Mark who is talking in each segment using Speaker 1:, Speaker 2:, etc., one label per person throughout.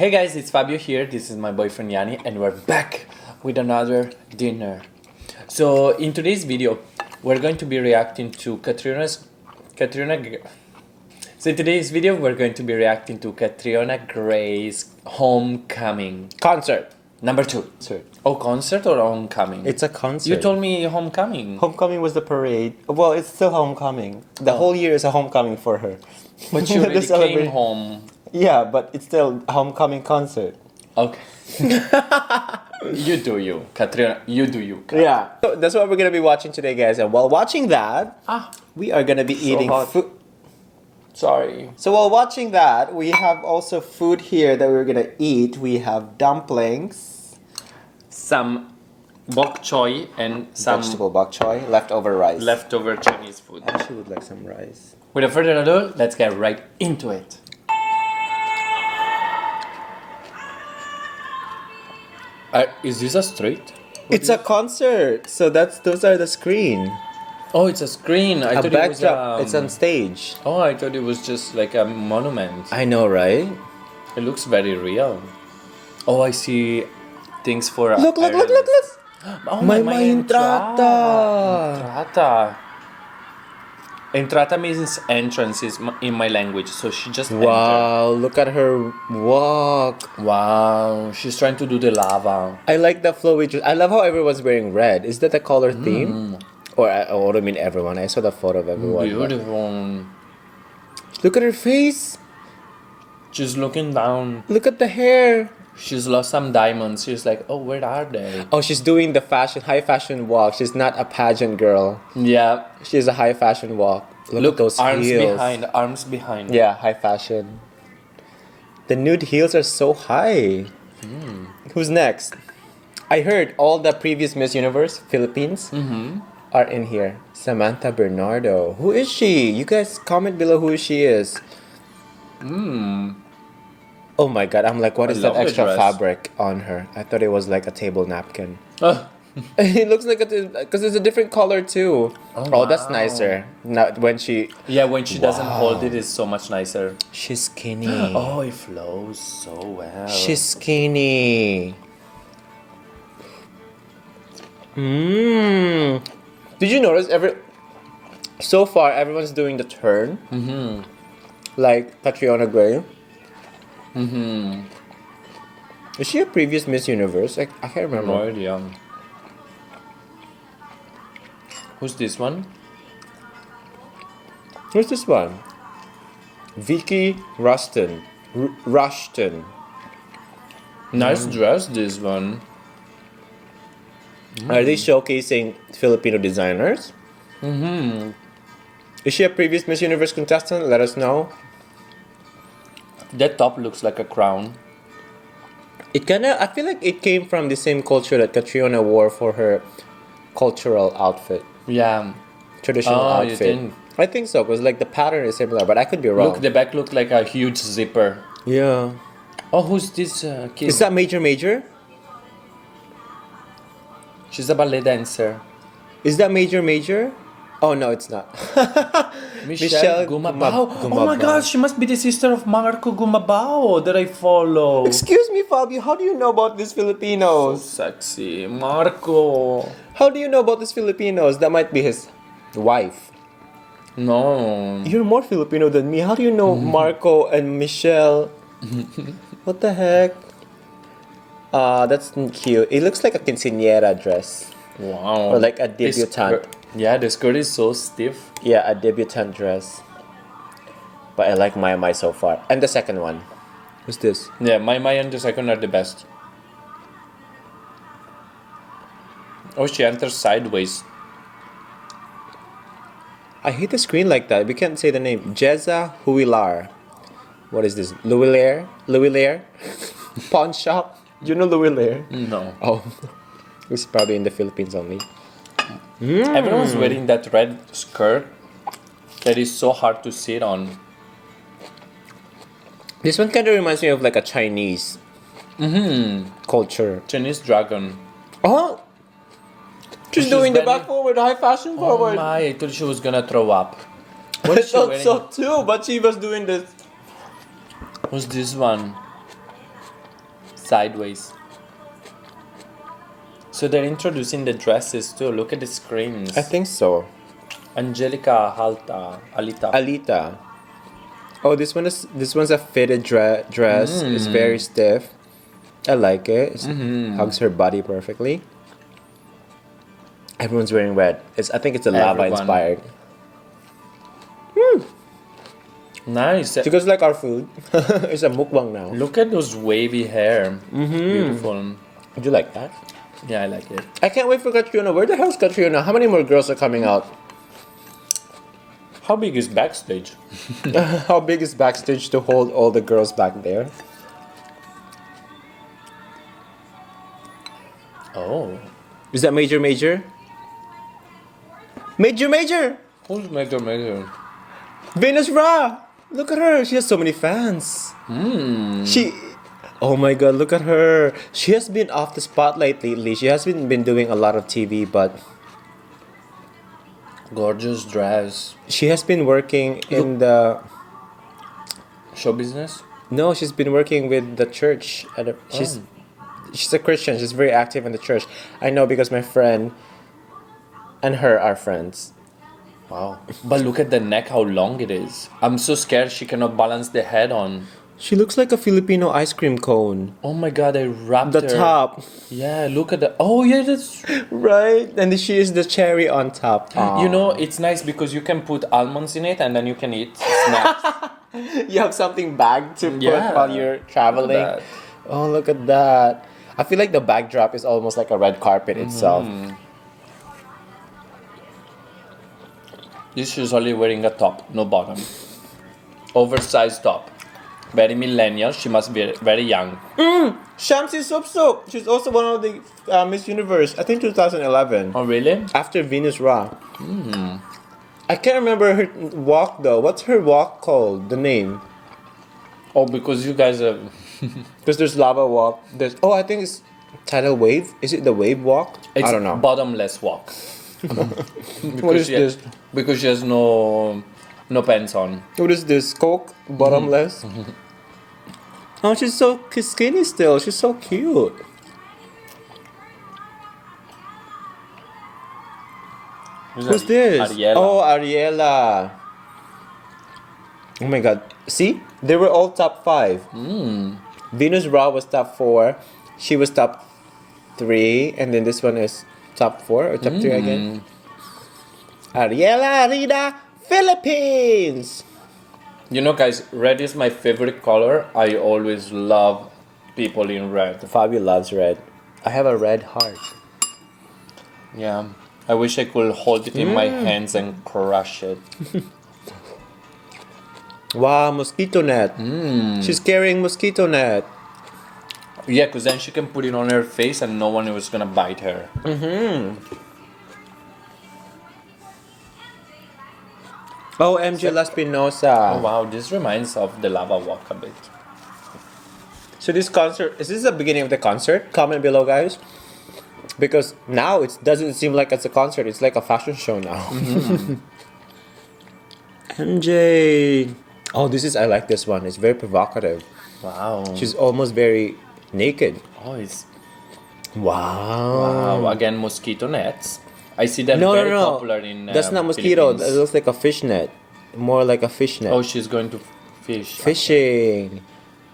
Speaker 1: Hey guys, it's Fabio here. This is my boyfriend Yani, and we're back with another dinner. So in today's video, we're going to be reacting to Catriona. So in today's video, we're going to be reacting to Catriona Gray's Homecoming
Speaker 2: Concert.
Speaker 1: number 2.
Speaker 2: Concert.
Speaker 1: Oh, concert or homecoming?
Speaker 2: It's a concert.
Speaker 1: You told me homecoming.
Speaker 2: Homecoming was the parade. Well, it's still homecoming. The whole year is a homecoming for her.
Speaker 1: But you already came home.
Speaker 2: Yeah, but it's still a homecoming concert.
Speaker 1: Okay. You do you, Catriona. You do you.
Speaker 2: Yeah. So that's what we're gonna be watching today, guys. And while watching that, we are gonna be eating food.
Speaker 1: Sorry.
Speaker 2: So while watching that, we have also food here that we're gonna eat. We have dumplings,
Speaker 1: Some bok choy and some
Speaker 2: vegetable bok choy, leftover rice.
Speaker 1: leftover Chinese food.
Speaker 2: I actually would like some rice.
Speaker 1: Without further ado, let's get right into it. Is this a street?
Speaker 2: It's a concert, so those are the screen.
Speaker 1: Oh, it's a screen. I
Speaker 2: A
Speaker 1: thought it was
Speaker 2: backdrop. It's on stage.
Speaker 1: Oh, I thought it was just like a monument.
Speaker 2: I know, right?
Speaker 1: It looks very real. Oh, I see things for
Speaker 2: Look!
Speaker 1: Oh,
Speaker 2: MAYMAY Entrata.
Speaker 1: Entrata. Entrata means entrance in my language, so she just entered.
Speaker 2: Wow! Look at her walk.
Speaker 1: Wow, she's trying to do the lava.
Speaker 2: I like the flowy dress. I love how everyone's wearing red. Is that the color theme? Or I mean everyone. I saw the photo of everyone.
Speaker 1: Beautiful.
Speaker 2: Look at her face.
Speaker 1: She's looking down.
Speaker 2: Look at the hair.
Speaker 1: She's lost some diamonds. She's like, oh, where are they?
Speaker 2: Oh, she's doing the high fashion walk. She's not a pageant girl.
Speaker 1: Yeah.
Speaker 2: She's a high fashion walk. Look at those
Speaker 1: arms
Speaker 2: heels.
Speaker 1: arms behind.
Speaker 2: Yeah, high fashion. The nude heels are so high. Who's next? I heard all the previous Miss Universe Philippines are in here. Samantha Bernardo. Who is she? You guys comment below who she is. Oh my god, I'm like, what is that
Speaker 1: love the
Speaker 2: extra
Speaker 1: dress.
Speaker 2: fabric on her? I thought it was like a table napkin.
Speaker 1: Oh,
Speaker 2: It looks like because it's a different color too. Oh, that's
Speaker 1: wow.
Speaker 2: nicer. Now when
Speaker 1: yeah, when she doesn't hold it, it's so much nicer.
Speaker 2: she's skinny.
Speaker 1: Oh, it flows so well.
Speaker 2: She's skinny. Did you notice so far everyone's doing the turn? Like Catriona Gray. Is she a previous Miss Universe? I can't remember.
Speaker 1: no idea. Who's this one?
Speaker 2: Who's this one? Vicky Rushton. Rushton.
Speaker 1: Nice dress, this one.
Speaker 2: Are they showcasing Filipino designers? Is she a previous Miss Universe contestant? Let us know.
Speaker 1: That top looks like a crown.
Speaker 2: I feel like it came from the same culture that Catriona wore for her cultural outfit.
Speaker 1: Yeah.
Speaker 2: Traditional outfit.
Speaker 1: You think?
Speaker 2: I think so, because like the pattern is similar, but I could be wrong.
Speaker 1: Look, the back looked like a huge zipper.
Speaker 2: Yeah.
Speaker 1: Oh, who's this kid?
Speaker 2: Is that Major?
Speaker 1: She's a ballet dancer.
Speaker 2: Is that Major? Oh no, it's not.
Speaker 1: Michelle Gumabao. Oh my god, she must be the sister of Marco Gumabao that I follow.
Speaker 2: Excuse me, Fabio, how do you know about these Filipinos?
Speaker 1: Sexy. Marco.
Speaker 2: How do you know about these Filipinos? That might be his wife.
Speaker 1: No.
Speaker 2: You're more Filipino than me. How do you know Marco and Michelle? What the heck? That's cute. It looks like a quinceañera dress.
Speaker 1: Wow.
Speaker 2: Or like a debutante.
Speaker 1: Yeah, the skirt is so stiff.
Speaker 2: Yeah, a debutante dress. But I like MAYMAY so far. And the second one. Who's this?
Speaker 1: Yeah, MAYMAY and the second are the best. Oh, she enters sideways.
Speaker 2: I hate the screen like that. We can't say the name. Jeza Huilar. What is this? Louis Lair? Pawn shop? Do you know Louis Lair?
Speaker 1: No.
Speaker 2: Oh. It's probably in the Philippines only.
Speaker 1: Everyone's wearing that red skirt that is so hard to sit on.
Speaker 2: This one kind of reminds me of like a Chinese culture.
Speaker 1: Chinese dragon.
Speaker 2: Oh! She's doing the back forward, high fashion
Speaker 1: Oh
Speaker 2: forward.
Speaker 1: my, I thought she was gonna throw up.
Speaker 2: What is I thought so too, but she was doing this.
Speaker 1: Who's this one? sideways. So they're introducing the dresses too. Look at the screens.
Speaker 2: I think so.
Speaker 1: Angelica Alita.
Speaker 2: Alita. Oh, this one's a fitted dress. It's very stiff. I like it. It hugs her body perfectly. Everyone's wearing red. I think it's a lava inspired.
Speaker 1: Nice.
Speaker 2: She goes like our food. It's a mukbang now.
Speaker 1: Look at those wavy hair. Beautiful.
Speaker 2: Do you like that?
Speaker 1: Yeah, I like it.
Speaker 2: I can't wait for Catriona. Where the hell's Catriona? How many more girls are coming out?
Speaker 1: How big is backstage?
Speaker 2: How big is backstage to hold all the girls back there?
Speaker 1: Oh.
Speaker 2: Is that Major? Major?
Speaker 1: Who's Major?
Speaker 2: Venus Ra! Look at her. She has so many fans. Oh my god, look at her. She has been off the spotlight lately. She hasn't been doing a lot of TV, but
Speaker 1: Gorgeous dress.
Speaker 2: she has been working in the...
Speaker 1: Show business?
Speaker 2: No, she's been working with the church. She's a Christian. She's very active in the church. I know because my friend and her are friends.
Speaker 1: Wow. But look at the neck, how long it is. I'm so scared she cannot balance the head on.
Speaker 2: She looks like a Filipino ice cream cone.
Speaker 1: Oh my god, I wrapped
Speaker 2: The
Speaker 1: her.
Speaker 2: top.
Speaker 1: Yeah, look at the... Oh yeah, that's...
Speaker 2: Right? And she is the cherry on top.
Speaker 1: You know, it's nice because you can put almonds in it and then you can eat snacks.
Speaker 2: You have something bag to put
Speaker 1: Yeah.
Speaker 2: while you're traveling.
Speaker 1: Look at that.
Speaker 2: Oh, look at that. I feel like the backdrop is almost like a red carpet itself.
Speaker 1: This is only wearing a top, no bottom. Oversized top. Very millennial. She must be very young.
Speaker 2: Shamsi Soap. She's also one of the Miss Universe. I think 2011.
Speaker 1: Oh really?
Speaker 2: After Venus Ra. I can't remember her walk though. What's her walk called? The name?
Speaker 1: Oh, because you guys have...
Speaker 2: Because there's lava walk. I think it's tidal wave. Is it the wave walk?
Speaker 1: It's
Speaker 2: I don't know.
Speaker 1: bottomless walk.
Speaker 2: What is this?
Speaker 1: Because she has no pants on.
Speaker 2: What is this? Coke? Bottomless? Oh, she's so skinny still. She's so cute. Who's this?
Speaker 1: Ariela.
Speaker 2: Oh, Ariela. Oh my god. See? They were all top 5. Venus Ra was top 4. She was top 3. And then this one is top 4 or top 3 again. Ariela Rida, Philippines.
Speaker 1: You know, guys, red is my favorite color. I always love people in red.
Speaker 2: Fabio loves red. I have a red heart.
Speaker 1: Yeah. I wish I could hold it in my hands and crush it.
Speaker 2: Wow, mosquito net. She's carrying mosquito net.
Speaker 1: Yeah, because then she can put it on her face and no one was gonna bite her.
Speaker 2: Oh, MJ La Spinosa.
Speaker 1: Oh wow, this reminds of the lava walk a bit.
Speaker 2: So this concert, is this the beginning of the concert? Comment below, guys. Because now it doesn't seem like it's a concert. It's like a fashion show now. MJ. Oh, I like this one. It's very provocative.
Speaker 1: Wow.
Speaker 2: She's almost very naked.
Speaker 1: Oh, it's...
Speaker 2: Wow.
Speaker 1: Wow, again, mosquito nets. I see them
Speaker 2: No,
Speaker 1: very
Speaker 2: no, no.
Speaker 1: popular in
Speaker 2: That's not mosquito.
Speaker 1: Philippines.
Speaker 2: That looks like a fish net. More like a fish net.
Speaker 1: Oh, she's going to fish.
Speaker 2: Fishing.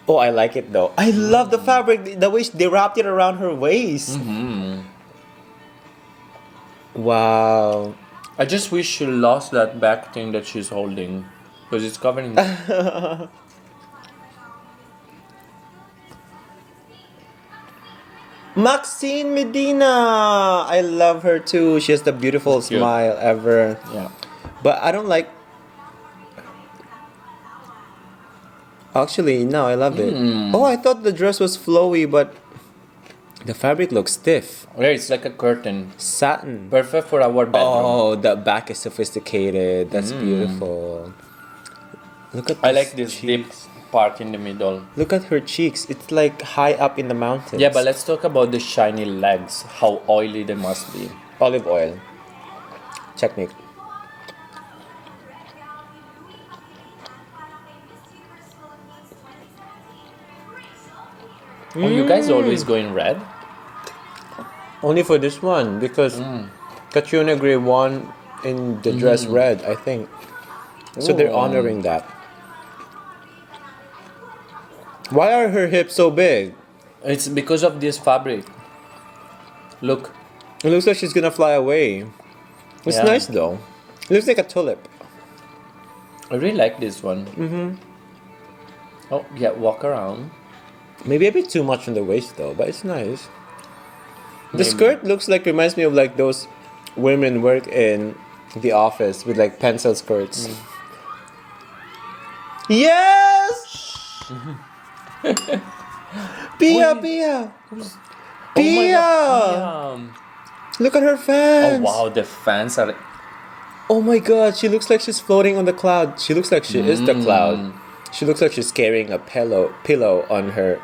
Speaker 2: Oh, I like it though. I love the fabric. The way they wrapped it around her waist. Wow.
Speaker 1: I just wish she lost that back thing that she's holding. Because it's covering...
Speaker 2: Maxine Medina. I love her too. She has the beautiful
Speaker 1: Cute.
Speaker 2: smile ever.
Speaker 1: Yeah.
Speaker 2: But I don't like... Actually, no, I love it. Oh, I thought the dress was flowy, but the fabric looks stiff.
Speaker 1: Yeah, it's like a curtain.
Speaker 2: Satin.
Speaker 1: Perfect for our bedroom.
Speaker 2: Oh, the back is sophisticated. That's beautiful. Look at
Speaker 1: I
Speaker 2: this
Speaker 1: like this
Speaker 2: cheeks.
Speaker 1: deep part in the middle.
Speaker 2: Look at her cheeks. It's like high up in the mountains.
Speaker 1: Yeah, but let's talk about the shiny legs. How oily they must be.
Speaker 2: Olive oil. Technique.
Speaker 1: Oh, you guys always go in red?
Speaker 2: Only for this one because Catriona Gray won in the dress red, I think. So they're
Speaker 1: Ooh.
Speaker 2: honoring that. Why are her hips so big?
Speaker 1: It's because of this fabric. Look.
Speaker 2: It looks like she's gonna fly away. It's
Speaker 1: Yeah.
Speaker 2: nice though. It looks like a tulip.
Speaker 1: I really like this one. Oh, yeah, walk around.
Speaker 2: Maybe a bit too much on the waist though, but it's nice. The
Speaker 1: Maybe.
Speaker 2: skirt looks like, reminds me of like those women work in the office with like pencil skirts. Yes! Pia,
Speaker 1: Wait.
Speaker 2: Pia!
Speaker 1: Oh my
Speaker 2: Pia!
Speaker 1: God, Pia.
Speaker 2: Look at her
Speaker 1: Oh
Speaker 2: fans!
Speaker 1: wow, the fans are.
Speaker 2: Oh my god, she looks like she's floating on the cloud. She looks like she is the cloud. She looks like she's carrying a pillow on her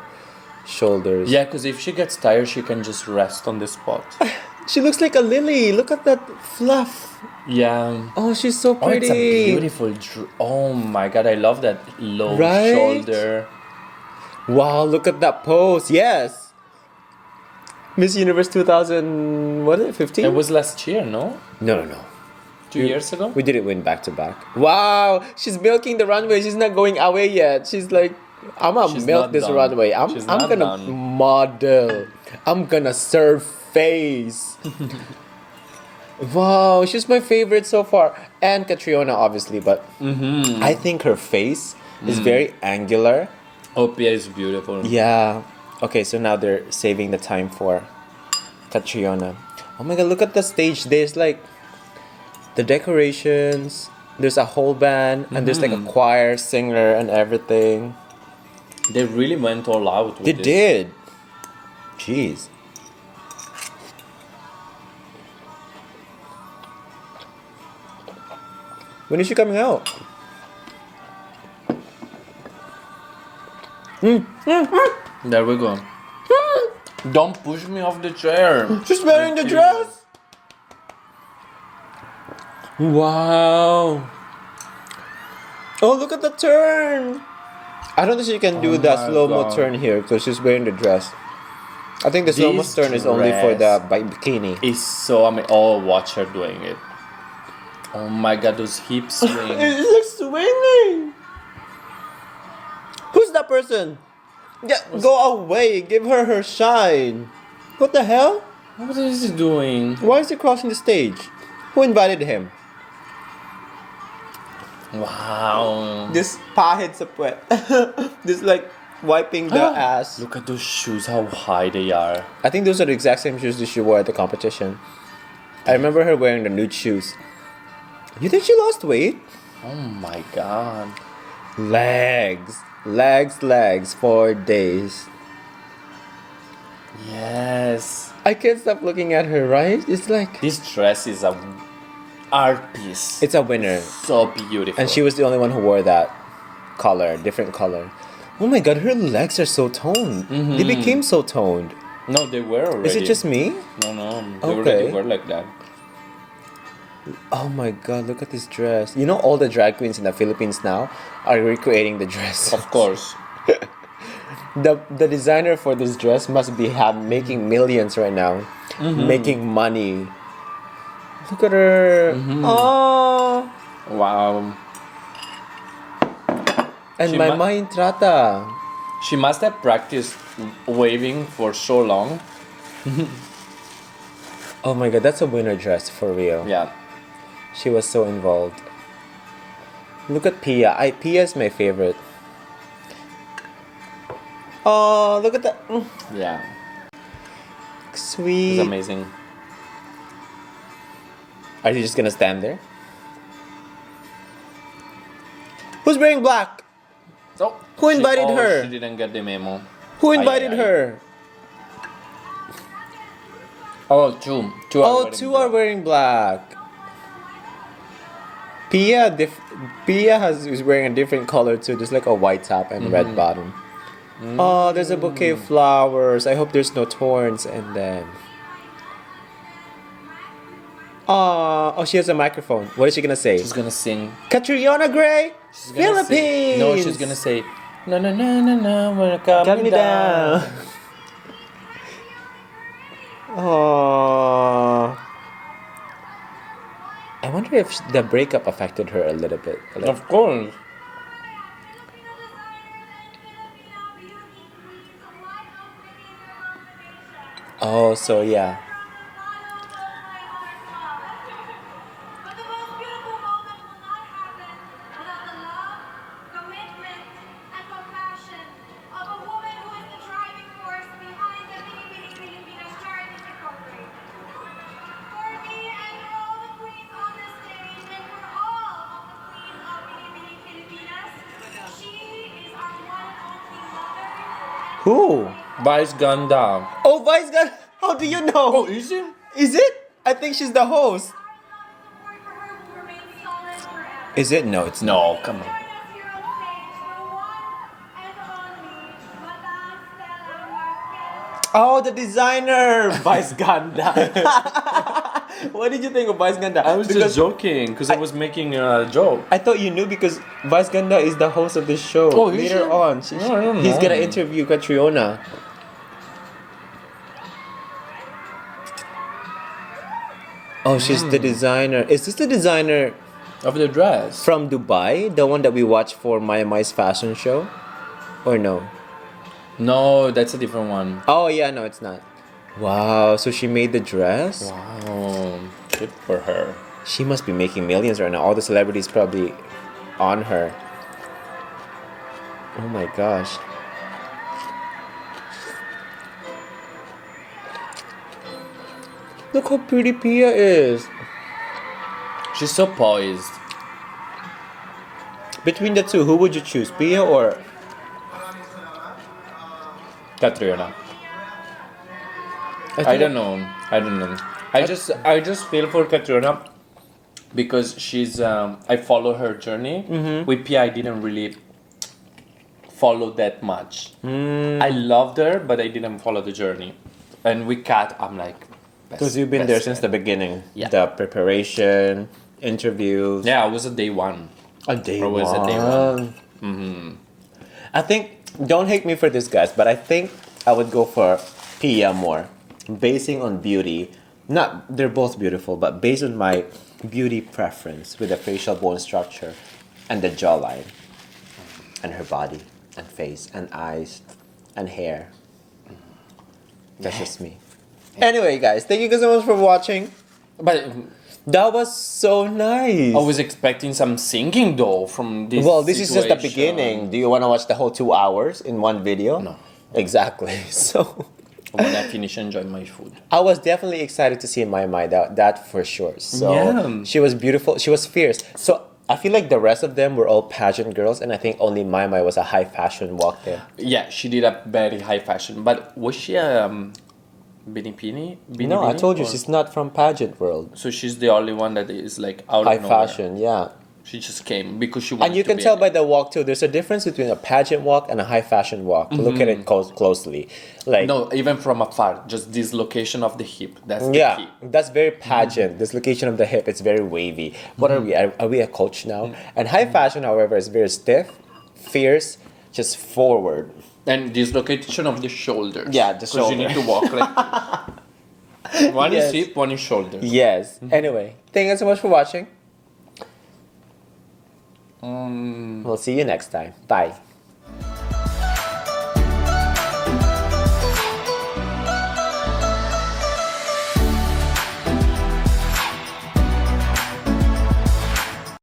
Speaker 2: shoulders.
Speaker 1: Yeah, because if she gets tired, she can just rest on the spot.
Speaker 2: She looks like a lily. Look at that fluff.
Speaker 1: Yeah.
Speaker 2: Oh, she's so
Speaker 1: Oh,
Speaker 2: pretty.
Speaker 1: it's a beautiful. Oh my god, I love that low
Speaker 2: Right?
Speaker 1: shoulder.
Speaker 2: Wow, look at that pose. Yes. Miss Universe 2000, what is it, 15?
Speaker 1: It was last year, no?
Speaker 2: No.
Speaker 1: 2 years ago?
Speaker 2: We didn't win back to back. Wow, she's milking the runway. She's not going away yet. She's like, I'm gonna
Speaker 1: She's
Speaker 2: milk
Speaker 1: not
Speaker 2: this
Speaker 1: done.
Speaker 2: runway. I'm
Speaker 1: She's
Speaker 2: I'm
Speaker 1: not
Speaker 2: gonna
Speaker 1: done.
Speaker 2: model. I'm gonna serve face. Wow, she's my favorite so far. And Catriona, obviously, but I think her face is very angular.
Speaker 1: Oh, Pia is beautiful.
Speaker 2: Yeah. Okay, so now they're saving the time for Catriona. Oh my god, look at the stage. There's like the decorations. There's a whole band, and there's like a choir, singer, and everything.
Speaker 1: They really went all out with
Speaker 2: They
Speaker 1: this.
Speaker 2: did. Jeez. When is she coming out?
Speaker 1: There we go. Don't push me off the chair.
Speaker 2: She's wearing the dress. Wow. Oh, look at the turn. I don't think she can do that
Speaker 1: my
Speaker 2: slow-mo
Speaker 1: God.
Speaker 2: turn here because she's wearing the dress. I think the slow-mo
Speaker 1: This
Speaker 2: turn is only for the
Speaker 1: dress
Speaker 2: bikini.
Speaker 1: It's so amazing. Oh, watch her doing it. Oh my god, those hips swing.
Speaker 2: It's like swinging. Who's that person? Yeah, go away. Give her her shine. What the hell?
Speaker 1: What is he doing?
Speaker 2: Why is he crossing the stage? Who invited him?
Speaker 1: Wow.
Speaker 2: This pahid sa puwet. This like wiping the ass.
Speaker 1: Look at those shoes, how high they are.
Speaker 2: I think those are the exact same shoes that she wore at the competition. I remember her wearing the nude shoes. You think she lost weight?
Speaker 1: Oh my god.
Speaker 2: Legs. 4 days.
Speaker 1: Yes.
Speaker 2: I can't stop looking at her, right? It's like...
Speaker 1: This dress is a art piece.
Speaker 2: It's a winner.
Speaker 1: So beautiful.
Speaker 2: And she was the only one who wore that color, different color. Oh my god, her legs are so toned. They became so toned.
Speaker 1: No, they were already.
Speaker 2: Is it just me?
Speaker 1: No, they
Speaker 2: Okay.
Speaker 1: already were like that.
Speaker 2: Oh my god, look at this dress. You know all the drag queens in the Philippines now are recreating the dress.
Speaker 1: Of course.
Speaker 2: The designer for this dress must be making millions right now. Making money. Look at her. Oh.
Speaker 1: Wow.
Speaker 2: And
Speaker 1: She
Speaker 2: MAYMAY Entrata.
Speaker 1: She must have practiced waving for so long.
Speaker 2: Oh my god, that's a winner dress for real.
Speaker 1: Yeah.
Speaker 2: She was so involved. Look at Pia. Pia is my favorite. Oh, look at that.
Speaker 1: Yeah.
Speaker 2: Sweet.
Speaker 1: It's amazing.
Speaker 2: Are you just gonna stand there? Who's wearing black?
Speaker 1: So,
Speaker 2: Who invited her?
Speaker 1: She didn't get the memo.
Speaker 2: Who
Speaker 1: Ay,
Speaker 2: invited
Speaker 1: ay, ay.
Speaker 2: her?
Speaker 1: Oh, two. Two are
Speaker 2: Oh,
Speaker 1: wearing
Speaker 2: two
Speaker 1: black.
Speaker 2: are wearing black. Pia is wearing a different color too. There's like a white top and red bottom. Oh, there's a bouquet of flowers. I hope there's no thorns. And then, oh, she has a microphone. What is she gonna say?
Speaker 1: She's gonna sing.
Speaker 2: Catriona Gray,
Speaker 1: She's gonna
Speaker 2: Philippines.
Speaker 1: Sing. No, she's gonna say, no, no, no, no, no, wanna calm
Speaker 2: Calm
Speaker 1: me
Speaker 2: me
Speaker 1: down.
Speaker 2: down. Oh. I wonder if the breakup affected her a little bit. Like,
Speaker 1: Of course.
Speaker 2: oh, so yeah. Who?
Speaker 1: Vice Ganda.
Speaker 2: Oh, Vice God. How do you know?
Speaker 1: Oh, is it?
Speaker 2: Is it? I think she's the host. Is it? No, it's not.
Speaker 1: No, come on.
Speaker 2: Oh, the designer, Vice Ganda. What did you think of Vice Ganda?
Speaker 1: I was just joking because I was making a joke.
Speaker 2: I thought you knew because Vice Ganda is the host of this show.
Speaker 1: Oh, is
Speaker 2: later
Speaker 1: she?
Speaker 2: on,
Speaker 1: No, I don't
Speaker 2: he's
Speaker 1: know.
Speaker 2: gonna interview Catriona. Oh, she's the designer. Is this the designer
Speaker 1: Of the dress.
Speaker 2: from Dubai, the one that we watched for MAYMAY's fashion show, or no?
Speaker 1: No, that's a different one.
Speaker 2: Oh yeah, no, it's not. Wow, so she made the dress.
Speaker 1: Wow, good for her.
Speaker 2: She must be making millions right now. All the celebrities probably on her. Oh my gosh. Look how pretty Pia is.
Speaker 1: She's so poised.
Speaker 2: Between the two, who would you choose, Pia or?
Speaker 1: Catriona. I don't know. I just feel for Catriona because she's I follow her journey. With Pia I didn't really follow that much. I loved her, but I didn't follow the journey. And with Kat, I'm like,
Speaker 2: Because you've been there since the beginning.
Speaker 1: Yeah.
Speaker 2: The preparation, interviews.
Speaker 1: Yeah, I was a day one.
Speaker 2: A day
Speaker 1: Or was it day one?
Speaker 2: I think, don't hate me for this, guys, but I think I would go for Pia more. Basing on beauty. Not, they're both beautiful, but based on my beauty preference with the facial bone structure and the jawline and her body and face and eyes and hair. That's just me. Anyway, guys, thank you guys so much for watching.
Speaker 1: But
Speaker 2: That was so nice.
Speaker 1: I was expecting some singing though from this.
Speaker 2: Well, this is just the
Speaker 1: situation.
Speaker 2: beginning. Do you want to watch the whole 2 hours in one video?
Speaker 1: No.
Speaker 2: Exactly. So
Speaker 1: When I finish enjoying my food.
Speaker 2: I was definitely excited to see MAYMAY, that for sure. So
Speaker 1: Yeah.
Speaker 2: she was beautiful. She was fierce. So I feel like the rest of them were all pageant girls, and I think only MAYMAY was a high fashion walk there.
Speaker 1: Yeah, she did a very high fashion. But was she a Binipini?
Speaker 2: No, I told you she's not from pageant world.
Speaker 1: So she's the only one that is like out
Speaker 2: High
Speaker 1: of nowhere.
Speaker 2: fashion, yeah.
Speaker 1: She just came because she wanted
Speaker 2: And you
Speaker 1: to
Speaker 2: can
Speaker 1: be
Speaker 2: tell
Speaker 1: in
Speaker 2: by
Speaker 1: it.
Speaker 2: the walk too. There's a difference between a pageant walk and a high fashion walk. Look at it closely. Like
Speaker 1: No, even from afar, just this location of the hip. That's the
Speaker 2: yeah,
Speaker 1: key.
Speaker 2: that's very pageant. This location of the hip, it's very wavy. What are we? Are we a coach now? And high fashion, however, is very stiff, fierce, just forward.
Speaker 1: And this location of the shoulders.
Speaker 2: Yeah, the
Speaker 1: Because you
Speaker 2: shoulder.
Speaker 1: need to walk like one
Speaker 2: Yes.
Speaker 1: is hip, one is shoulder.
Speaker 2: Yes. Anyway, thank you so much for watching. We'll see you next time. Bye.